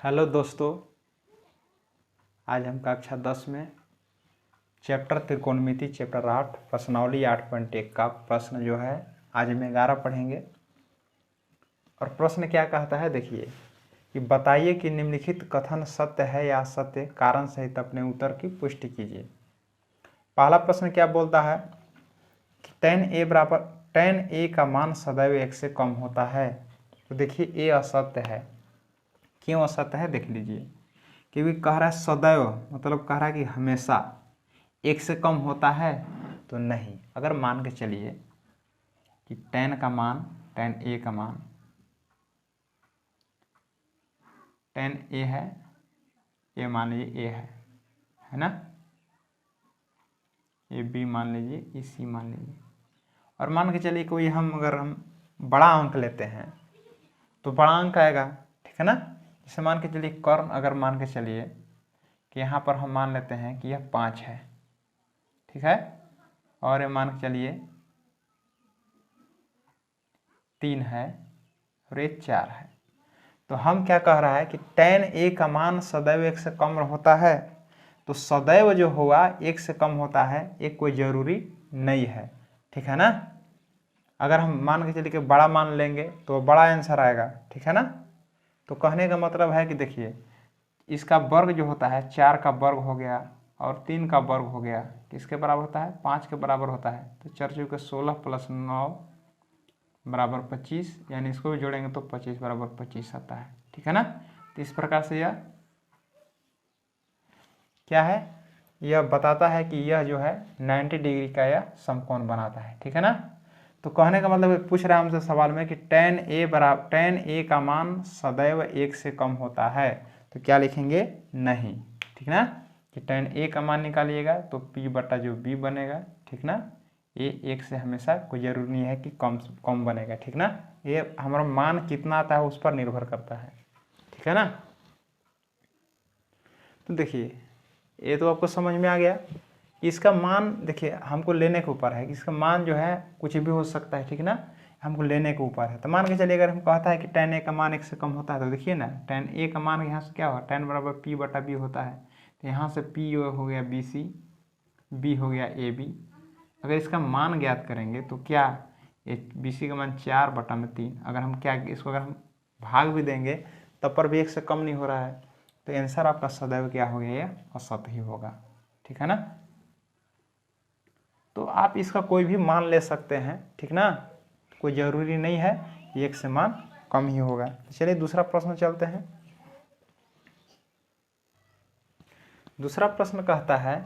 Hello दोस्तों, आज हम कक्षा 10 में चैप्टर त्रिकोणमिति चैप्टर 8 प्रश्नावली 8.1 का प्रश्न जो है आज हम 11 पढ़ेंगे। और प्रश्न क्या कहता है, देखिए कि बताइए कि निम्नलिखित कथन सत्य है या असत्य, कारण सहित अपने उत्तर की पुष्टि कीजिए। पहला प्रश्न क्या बोलता है कि tan a का मान सदैव 1 से कम होता है। तो देखिए ये असत्य है। क्यों असत्य है देख लीजिए, क्योंकि कह रहा है सदैव, मतलब कह रहा है कि हमेशा 1 से कम होता है। तो नहीं, अगर मान के चलिए कि tan a का मान tan a है, ये मान लीजिए a है ना, ये b मान लीजिए, ये c मान लीजिए। और मान के चलिए कोई अगर हम बड़ा अंक लेते हैं तो बड़ा अंक आएगा, ठीक है ना। जैसे मान के चलिए कर्ण, अगर मान के चलिए कि यहाँ पर हम मान लेते हैं कि यह 5 है, ठीक है, और ये मान के चलिए 3 है और ये 4 है। तो हम क्या कह रहा है कि tan a का मान सदैव 1 से कम होता है। तो सदैव जो होगा 1 से कम होता है, ये कोई जरूरी नहीं है, ठीक है ना। अगर हम मान के चलिए कि बड़ा मान लेंगे तो बड़ा आंसर आएगा, ठीक है ना। तो कहने का मतलब है कि देखिए इसका वर्ग जो होता है 4 का वर्ग हो गया और 3 का वर्ग हो गया, किसके बराबर होता है, 5 के बराबर होता है। तो 4 चौके 16 प्लस 9 बराबर 25, यानी इसको भी जोड़ेंगे तो 25 बराबर 25 आता है, ठीक है ना। तो इस प्रकार से यह क्या है, यह बताता है कि यह जो है 90 डिग्री का यह समकोण बनाता है, ठीक है ना। तो कहने का मतलब पूछ रहा है हमसे सवाल में कि tan a का मान सदैव 1 से कम होता है। तो क्या लिखेंगे, नहीं, ठीक ना। कि tan a का मान निकालिएगा तो p बटा जो b बनेगा, ठीक ना। ये 1 से हमेशा कोई जरूरी नहीं है कि कम बनेगा, ठीक ना। ये हमारा मान कितना आता है उस पर निर्भर करता है, ठीक है ना। तो देखिए ये तो आपको समझ में आ गया। इसका मान देखिए हमको लेने के ऊपर है कि इसका मान जो है कुछ भी हो सकता है, ठीक ना, हमको लेने के ऊपर है। तो मान के चलिए अगर हम कहता है कि tan a का मान 1 से कम होता है, तो देखिए ना tan a का मान यहाँ से क्या होगा, tan बराबर p बटा b होता है। तो यहाँ से p हो गया bc, b हो गया ab। अगर इसका मान ज्ञात करेंगे तो क्या, bc का मान 4 बटा में 3, अगर हम क्या इसको अगर हम भाग भी देंगे तब पर भी 1 से कम नहीं हो रहा है। तो आंसर आपका सदैव क्या हो गया, ये असत्य ही होगा, ठीक है ना। तो आप इसका कोई भी मान ले सकते हैं, ठीक ना, कोई ज़रूरी नहीं है 1 से मान कम ही होगा। तो चलिए दूसरा प्रश्न चलते हैं। दूसरा प्रश्न कहता है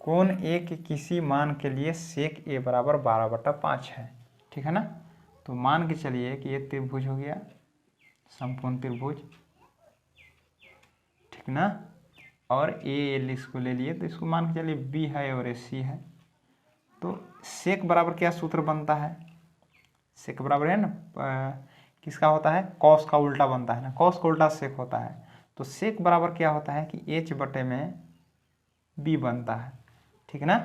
कोण a के किसी मान के लिए sec a बराबर 12/5 है, ठीक है ना। तो मान के चलिए कि ये त्रिभुज हो गया, समकोण त्रिभुज, ठीक ना। और ए इसको ले लिए तो इसको मान के चलिए b है और ये c है। तो सेक बराबर क्या सूत्र बनता है, सेक बराबर है ना किसका होता है, कॉस का उल्टा बनता है ना, कॉस का उल्टा सेक होता है। तो सेक बराबर क्या होता है कि h बटे में b बनता है, ठीक है ना।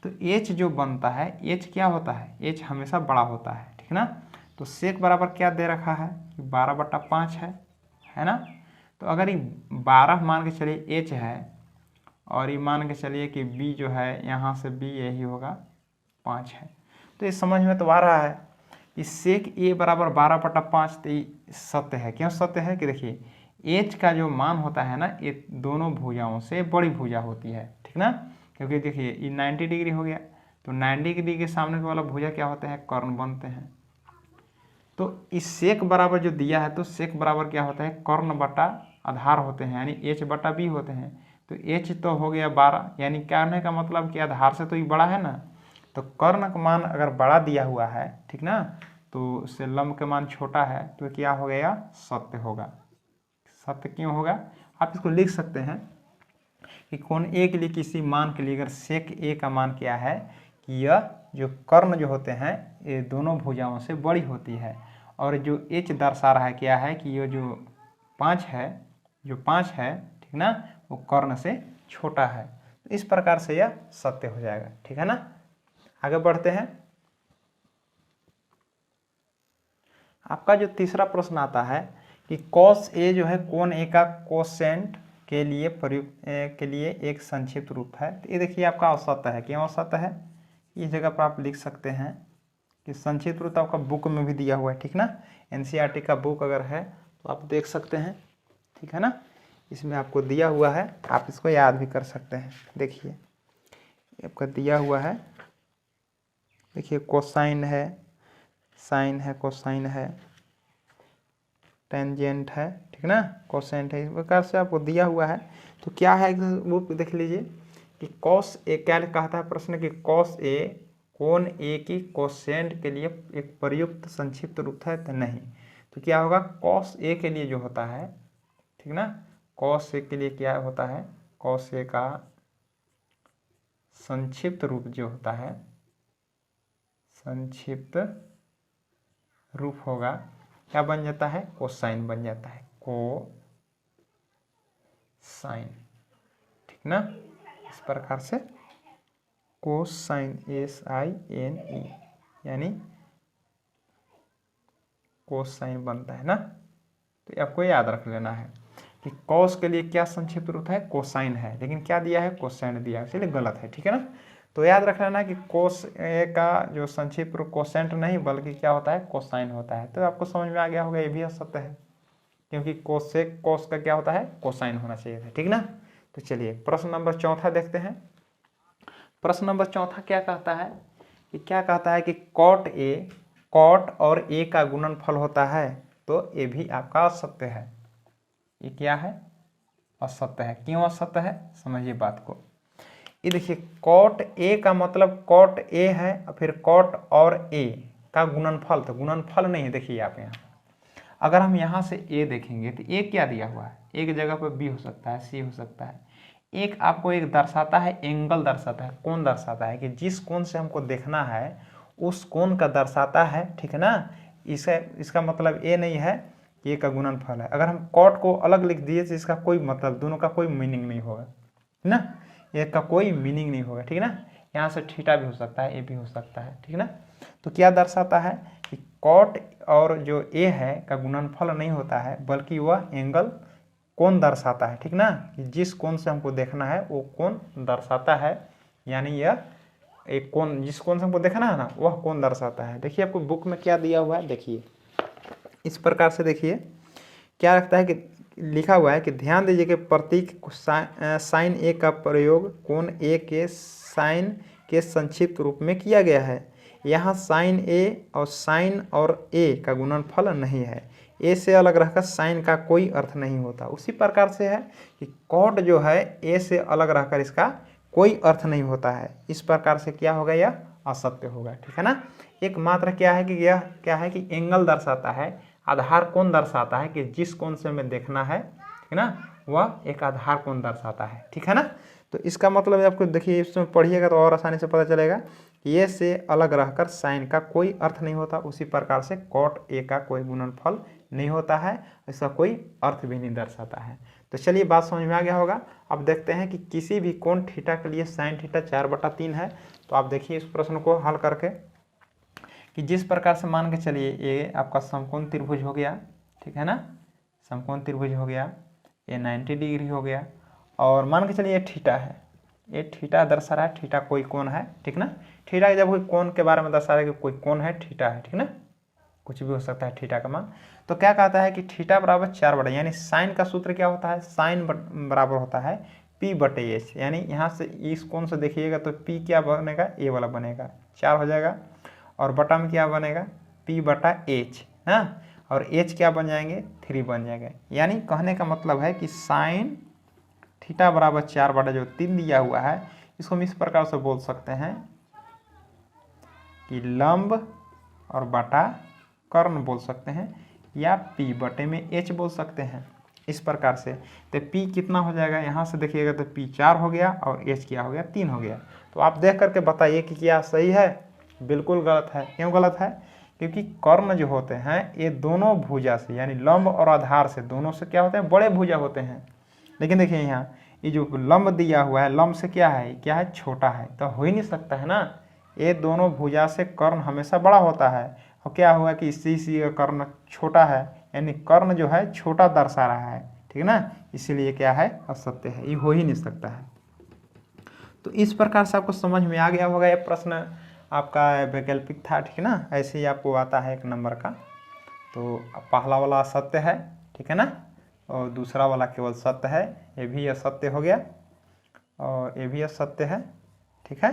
तो h जो बनता है, h क्या होता है, h हमेशा बड़ा होता है, ठीक ना। तो सेक बराबर क्या दे रखा है कि 12/5 है ना। तो अगर ये 12 मान के चलिए h है और ये मान के चलिए कि b जो है यहाँ से b यही होगा 5 है। तो ये समझ में तो आ रहा है कि सेक a बराबर 12/5 तो ये सत्य है। क्यों सत्य है कि देखिए h का जो मान होता है ना, ये दोनों भुजाओं से बड़ी भुजा होती है, ठीक ना। क्योंकि देखिए ये 90 डिग्री हो गया, तो 90 डिग्री के सामने वाला भुजा क्या होते हैं, कर्ण बनते हैं। तो इस सेक बराबर जो दिया है, तो सेक बराबर क्या होता है, कर्ण बटा आधार होते हैं, यानी h बटा b होते हैं। तो h तो हो गया 12, यानी कहने का मतलब कि आधार से तो ये बड़ा है ना। तो कर्ण का मान अगर बड़ा दिया हुआ है, ठीक ना, तो उससे लंब का मान छोटा है, तो क्या हो गया, सत्य होगा। सत्य क्यों होगा, आप इसको लिख सकते हैं कि कोण a के लिए किसी मान के लिए अगर सेक a का मान क्या है कि यह जो कर्ण जो होते हैं ये दोनों भुजाओं से बड़ी होती है। और जो h दर्शा रहा है क्या है कि ये जो 5 है, ठीक ना, वो कर्ण से छोटा है। तो इस प्रकार से यह सत्य हो जाएगा, ठीक है ना। आगे बढ़ते हैं। आपका जो तीसरा प्रश्न आता है कि cos a जो है कोण a का कोसेंट के लिए प्रयुक्त के लिए एक संक्षिप्त रूप है। तो ये देखिए आपका असत्य है। क्यों असत्य है, इस जगह पर आप लिख सकते हैं कि संक्षिप्त रूप आपका बुक में भी दिया हुआ है, ठीक ना। एनसीईआरटी का बुक अगर है तो आप देख सकते हैं, ठीक है ना, इसमें आपको दिया हुआ है, आप इसको याद भी कर सकते हैं। देखिए आपका दिया हुआ है, देखिए कोसाइन है, साइन है, कोसाइन है, टेंजेंट है, ठीक ना, कोसेंट है, इस प्रकार से आपको दिया हुआ है। तो क्या है वो देख लीजिए कि कॉस ए, क्या कहता है प्रश्न कि कॉस ए कोण ए की कोसेंट के लिए एक प्रयुक्त संक्षिप्त रूप है तो नहीं। तो क्या होगा, कॉस ए के लिए जो होता है, ठीक ना, कॉस ए के लिए क्या होता है, कॉस ए का संक्षिप्त रूप जो होता है, संक्षिप्त रूप होगा, क्या बन जाता है, कोसाइन बन जाता है, कोसाइन, ठीक ना। इस प्रकार से कोसाइन, SINE, यानी कोसाइन बनता है ना। तो आपको याद रख लेना है कि कॉस के लिए क्या संक्षिप्त रूप है, कोसाइन है, लेकिन क्या दिया है, कोसेंट दिया है, इसलिए गलत है, ठीक है ना। तो याद रख लेना कि कोस ए का जो संक्षिप्त रूप कोसेंट नहीं बल्कि क्या होता है, कोसाइन होता है। तो आपको समझ में आ गया होगा, ये भी असत्य है, क्योंकि कोस से कोस का क्या होता है, कोसाइन होना चाहिए था, ठीक ना। तो चलिए प्रश्न नंबर चौथा देखते हैं। प्रश्न नंबर चौथा क्या कहता है कि क्या कहता है कि कॉट और ए का गुणनफल होता है। तो ये भी आपका असत्य है। ये क्या है, असत्य है। क्यों असत्य है, समझिए बात को। ये देखिए कॉट ए का मतलब कॉट ए है, फिर कॉट और ए का गुणनफल, तो गुणनफल नहीं है। देखिए आप यहाँ अगर हम यहाँ से ए देखेंगे तो ए क्या दिया हुआ है, एक जगह पर बी हो सकता है, सी हो सकता है। एक आपको एक दर्शाता है, एंगल दर्शाता है, कोण दर्शाता है कि जिस कोण से हमको देखना है उस कोण का दर्शाता है, ठीक है ना। इसका मतलब ये नहीं है कि ए का गुणनफल है। अगर हम कॉट को अलग लिख दिए तो इसका कोई मतलब, दोनों का कोई मीनिंग नहीं होगा, है ना, एक का कोई मीनिंग नहीं होगा, ठीक है ना। यहाँ से थीटा भी हो सकता है, ए भी हो सकता है, ठीक है ना। तो क्या दर्शाता है कि कॉट और जो ए है का गुणनफल नहीं होता है, बल्कि वह एंगल कोण दर्शाता है, ठीक ना, कि जिस कोण से हमको देखना है वो कोण दर्शाता है। यानी यह एक कोण, जिस कोण से हमको देखना है ना वह कोण दर्शाता है। देखिए आपको बुक में क्या दिया हुआ है, देखिए इस प्रकार से देखिए क्या रखता है कि लिखा हुआ है कि ध्यान दीजिए कि प्रतीक साइन ए का प्रयोग कोण ए के साइन के संक्षिप्त रूप में किया गया है। यहाँ साइन ए और ए का गुणनफल नहीं है। ए से अलग रहकर साइन का कोई अर्थ नहीं होता। उसी प्रकार से है कि कॉट जो है ए से अलग रहकर इसका कोई अर्थ नहीं होता है। इस प्रकार से क्या होगा, यह असत्य होगा, ठीक है ना। एक मात्र क्या है कि यह क्या है कि एंगल दर्शाता है, आधार कोण दर्शाता है कि जिस कोण से हमें देखना है, ठीक ना, वह एक आधार कोण दर्शाता है, ठीक है ना। तो इसका मतलब आपको देखिए इसमें पढ़िएगा तो और आसानी से पता चलेगा कि ये से अलग रहकर साइन का कोई अर्थ नहीं होता। उसी प्रकार से कॉट ए का कोई गुणनफल नहीं होता है, इसका कोई अर्थ भी नहीं दर्शाता है। तो चलिए बात समझ में आ गया होगा। अब देखते हैं कि किसी भी कोण थीटा के लिए साइन थीटा 4/3 है। तो आप देखिए इस प्रश्न को हल करके कि जिस प्रकार से मान के चलिए ये आपका समकोण त्रिभुज हो गया, ठीक है ना, समकोण त्रिभुज हो गया, ये 90 डिग्री हो गया, और मान के चलिए ये थीटा है, ये थीटा दर्शा रहा है, थीटा कोई कोण है, ठीक ना। थीटा जब कोई कोण के बारे में दर्शा रहा है कि कोई कोण है, थीटा है, ठीक ना, कुछ भी हो सकता है थीटा का मान। तो क्या कहता है कि थीटा बराबर 4/, यानी साइन का सूत्र क्या होता है, साइन बराबर होता है P/H। यानी यहाँ से इस कोण से देखिएगा तो P क्या बनेगा, ए वाला बनेगा, 4 हो जाएगा, और बटा में क्या बनेगा, P/H, हाँ, और H क्या बन जाएंगे, 3 बन जाएंगे। यानी कहने का मतलब है कि साइन थीटा बराबर 4/3 दिया हुआ है, इसको हम इस प्रकार से बोल सकते हैं कि लंब और बटा कर्ण बोल सकते हैं, या P/H बोल सकते हैं, इस प्रकार से। तो P कितना हो जाएगा, यहाँ से देखिएगा तो P 4 हो गया और H क्या हो गया, 3 हो गया। तो आप देख करके बताइए कि क्या सही है, बिल्कुल गलत है। क्यों गलत है, क्योंकि कर्ण जो होते हैं ये दोनों भुजा से, यानी लंब और आधार से, दोनों से क्या होते हैं, बड़े भुजा होते हैं। लेकिन देखिए यहाँ ये जो लंब दिया हुआ है, लंब से क्या है छोटा है, तो हो ही नहीं सकता है ना। ये दोनों भुजा से कर्ण हमेशा बड़ा होता है, और क्या हुआ कि इसी का कर्ण छोटा है, यानी कर्ण जो है छोटा दर्शा रहा है, ठीक है ना, इसीलिए क्या है असत्य है, ये हो ही नहीं सकता है। तो इस प्रकार से आपको समझ में आ गया होगा। ये प्रश्न आपका वैकल्पिक था, ठीक है ना, ऐसे ही आपको आता है 1 नंबर का। तो पहला वाला असत्य है, ठीक है ना, और दूसरा वाला केवल सत्य है, ये भी असत्य हो गया, और ये भी असत्य है, ठीक है,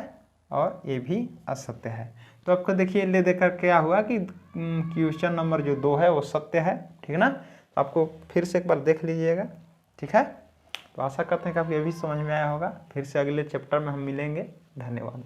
और ये भी असत्य है। तो आपको देखिए ले देकर क्या हुआ कि क्वेश्चन नंबर जो 2 है वो सत्य है, ठीक है ना। तो आपको फिर से एक बार देख लीजिएगा, ठीक है। तो आशा करते हैं कि आपको ये भी समझ में आया होगा। फिर से अगले चैप्टर में हम मिलेंगे। धन्यवाद।